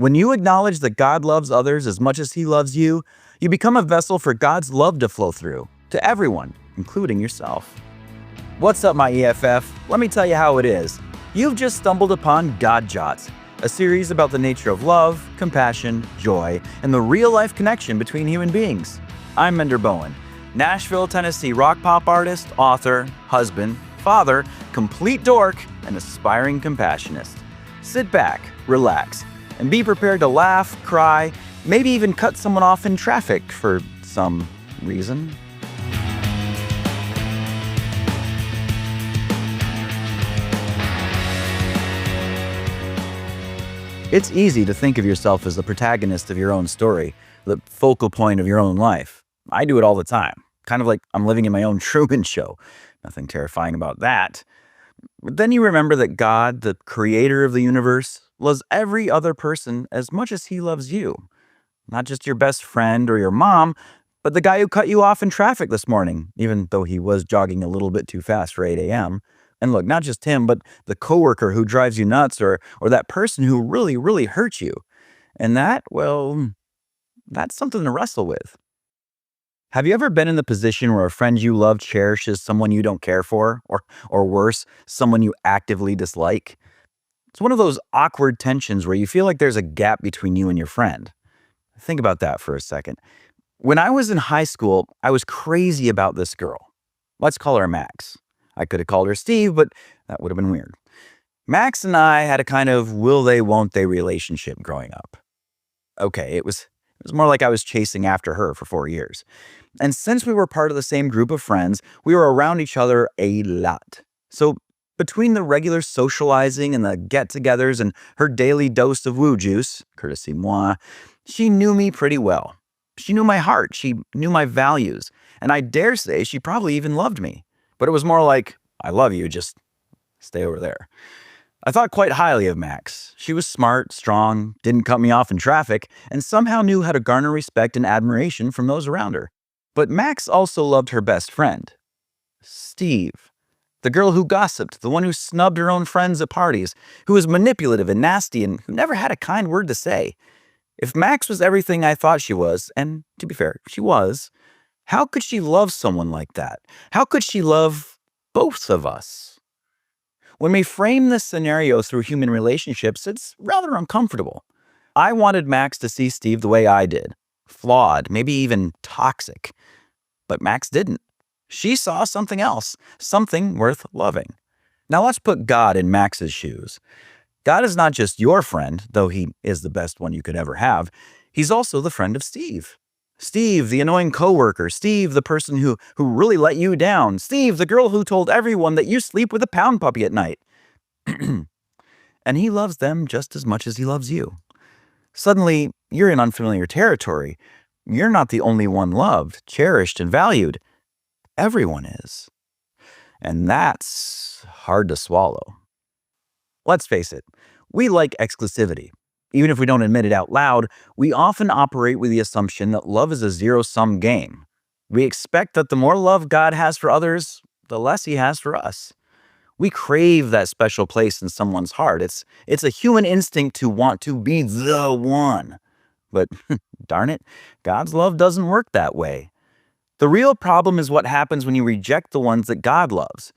When you acknowledge that God loves others as much as He loves you, you become a vessel for God's love to flow through, to everyone, including yourself. What's up, my EFF? Let me tell you how it is. You've just stumbled upon God Jots, a series about the nature of love, compassion, joy, and the real-life connection between human beings. I'm Ender Bowen, Nashville, Tennessee rock pop artist, author, husband, father, complete dork, and aspiring compassionist. Sit back, relax, and be prepared to laugh, cry, maybe even cut someone off in traffic for some reason. It's easy to think of yourself as the protagonist of your own story, the focal point of your own life. I do it all the time, kind of like I'm living in my own Truman Show. Nothing terrifying about that. But then you remember that God, the creator of the universe, loves every other person as much as He loves you. Not just your best friend or your mom, but the guy who cut you off in traffic this morning, even though he was jogging a little bit too fast for 8 a.m. And look, not just him, but the coworker who drives you nuts or that person who really hurts you. And that, well, that's something to wrestle with. Have you ever been in the position where a friend you love cherishes someone you don't care for, or worse, someone you actively dislike? It's one of those awkward tensions where you feel like there's a gap between you and your friend. Think about that for a second. When I was in high school, I was crazy about this girl. Let's call her Max. I could have called her Steve, but that would have been weird. Max and I had a kind of will they, won't they relationship growing up. Okay, it was more like I was chasing after her for 4 years. And since we were part of the same group of friends, we were around each other a lot. So between the regular socializing and the get-togethers and her daily dose of woo juice, courtesy moi, she knew me pretty well. She knew my heart, she knew my values, and I dare say she probably even loved me. But it was more like, I love you, just stay over there. I thought quite highly of Max. She was smart, strong, didn't cut me off in traffic, and somehow knew how to garner respect and admiration from those around her. But Max also loved her best friend, Steve. The girl who gossiped, the one who snubbed her own friends at parties, who was manipulative and nasty and who never had a kind word to say. If Max was everything I thought she was, and to be fair, she was, how could she love someone like that? How could she love both of us? When we frame this scenario through human relationships, it's rather uncomfortable. I wanted Max to see Steve the way I did, flawed, maybe even toxic. But Max didn't. She saw something else, something worth loving. Now let's put God in Max's shoes. God is not just your friend, though He is the best one you could ever have. He's also the friend of Steve. Steve, the annoying coworker. Steve, the person who really let you down. Steve, the girl who told everyone that you sleep with a pound puppy at night. And He loves them just as much as He loves you. Suddenly, you're in unfamiliar territory. You're not the only one loved, cherished, and valued. Everyone is. And that's hard to swallow. Let's face it, we like exclusivity. Even if we don't admit it out loud, we often operate with the assumption that love is a zero-sum game. We expect that the more love God has for others, the less He has for us. We crave that special place in someone's heart. It's a human instinct to want to be the one. But darn it, God's love doesn't work that way. The real problem is what happens when you reject the ones that God loves.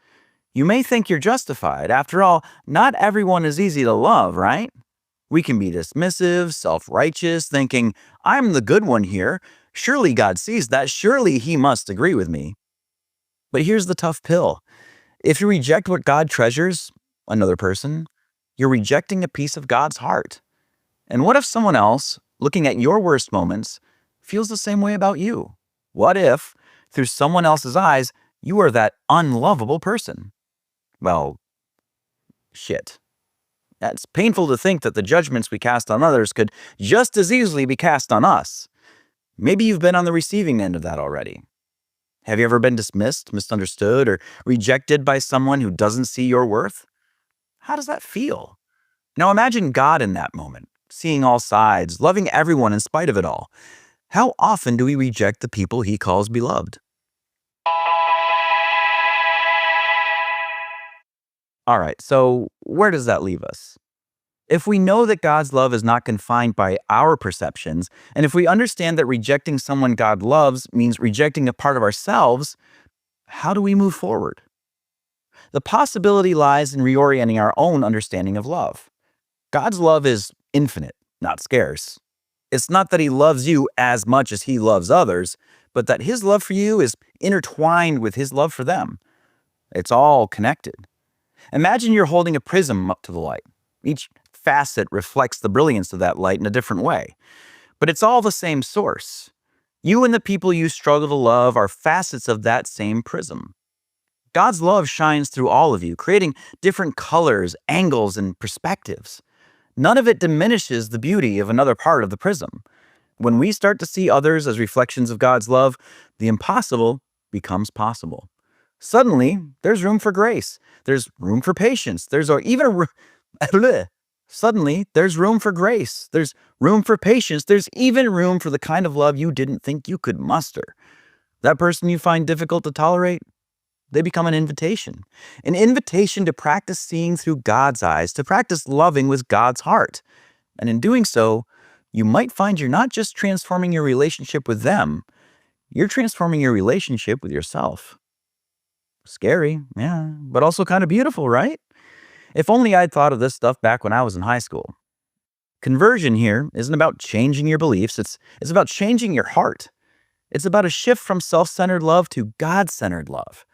You may think you're justified. After all, not everyone is easy to love, right? We can be dismissive, self-righteous, thinking, I'm the good one here. Surely God sees that. Surely He must agree with me. But here's the tough pill. If you reject what God treasures, another person, you're rejecting a piece of God's heart. And what if someone else, looking at your worst moments, feels the same way about you? What if, through someone else's eyes, you are that unlovable person? Well, shit. It's painful to think that the judgments we cast on others could just as easily be cast on us. Maybe you've been on the receiving end of that already. Have you ever been dismissed, misunderstood, or rejected by someone who doesn't see your worth? How does that feel? Now imagine God in that moment, seeing all sides, loving everyone in spite of it all. How often do we reject the people He calls beloved? All right, so where does that leave us? If we know that God's love is not confined by our perceptions, and if we understand that rejecting someone God loves means rejecting a part of ourselves, how do we move forward? The possibility lies in reorienting our own understanding of love. God's love is infinite, not scarce. It's not that he loves you as much as he loves others, but that his love for you is intertwined with his love for them. It's all connected. Imagine you're holding a prism up to the light. Each facet reflects the brilliance of that light in a different way, but it's all the same source. You and the people you struggle to love are facets of that same prism. God's love shines through all of you, creating different colors, angles, and perspectives. None of it diminishes the beauty of another part of the prism. When we start to see others as reflections of God's love, the impossible becomes possible. Suddenly, there's room for grace. There's room for patience. Suddenly, there's room for grace. There's room for patience. There's even room for the kind of love you didn't think you could muster. That person you find difficult to tolerate, they become an invitation to practice seeing through God's eyes, to practice loving with God's heart. And in doing so, you might find you're not just transforming your relationship with them, you're transforming your relationship with yourself. Scary, yeah, but also kind of beautiful, right? If only I'd thought of this stuff back when I was in high school. Conversion here isn't about changing your beliefs, it's about changing your heart. It's about a shift from self-centered love to God-centered love.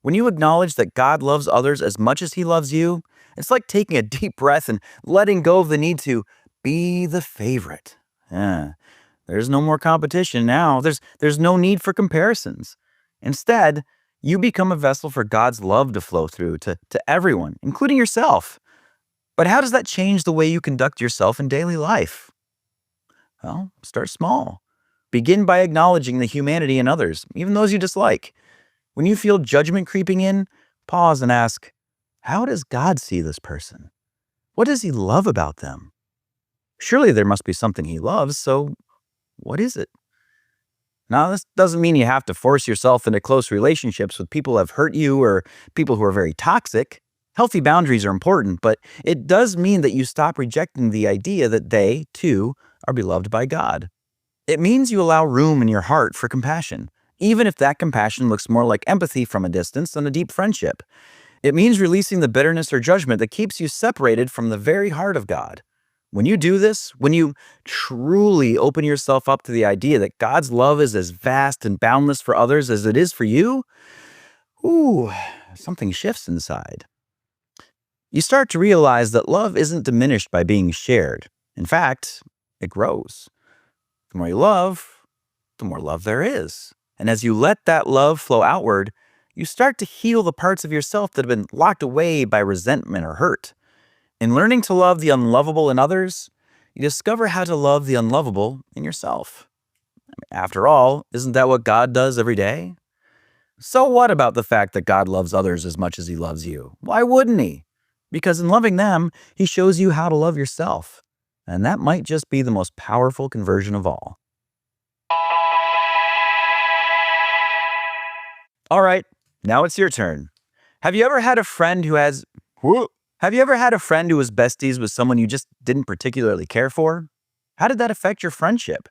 When you acknowledge that God loves others as much as he loves you, it's like taking a deep breath and letting go of the need to be the favorite. There's no more competition now. There's no need for comparisons. Instead, you become a vessel for God's love to flow through to everyone, including yourself. But how does that change the way you conduct yourself in daily life? Well, start small. Begin by acknowledging the humanity in others, even those you dislike. When you feel judgment creeping in, pause and ask, how does God see this person? What does he love about them? Surely there must be something he loves, so what is it? Now, this doesn't mean you have to force yourself into close relationships with people who have hurt you or people who are very toxic. Healthy boundaries are important, but it does mean that you stop rejecting the idea that they, too, are beloved by God. It means you allow room in your heart for compassion, even if that compassion looks more like empathy from a distance than a deep friendship. It means releasing the bitterness or judgment that keeps you separated from the very heart of God. When you do this, when you truly open yourself up to the idea that God's love is as vast and boundless for others as it is for you, something shifts inside. You start to realize that love isn't diminished by being shared. In fact, it grows. The more you love, the more love there is. And as you let that love flow outward, you start to heal the parts of yourself that have been locked away by resentment or hurt. In learning to love the unlovable in others, you discover how to love the unlovable in yourself. After all, isn't that what God does every day? So what about the fact that God loves others as much as he loves you? Why wouldn't he? Because in loving them, he shows you how to love yourself. And that might just be the most powerful conversion of all. All right, now it's your turn. Have you ever had a friend who was besties with someone you just didn't particularly care for? How did that affect your friendship?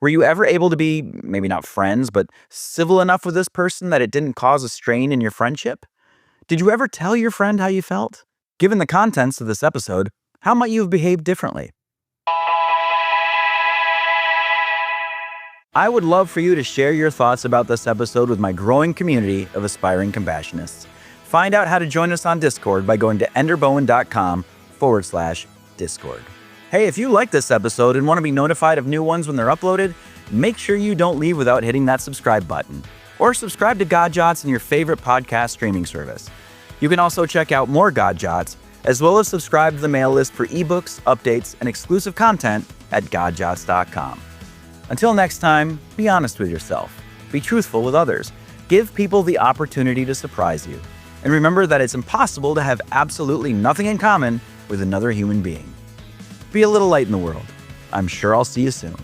Were you ever able to be, maybe not friends, but civil enough with this person that it didn't cause a strain in your friendship? Did you ever tell your friend how you felt? Given the contents of this episode, how might you have behaved differently? I would love for you to share your thoughts about this episode with my growing community of aspiring compationists. Find out how to join us on Discord by going to enderbowen.com/Discord. Hey, if you like this episode and want to be notified of new ones when they're uploaded, make sure you don't leave without hitting that subscribe button. Or subscribe to God Jots in your favorite podcast streaming service. You can also check out more God Jots, as well as subscribe to the mail list for ebooks, updates, and exclusive content at godjots.com. Until next time, be honest with yourself. Be truthful with others. Give people the opportunity to surprise you. And remember that it's impossible to have absolutely nothing in common with another human being. Be a little light in the world. I'm sure I'll see you soon.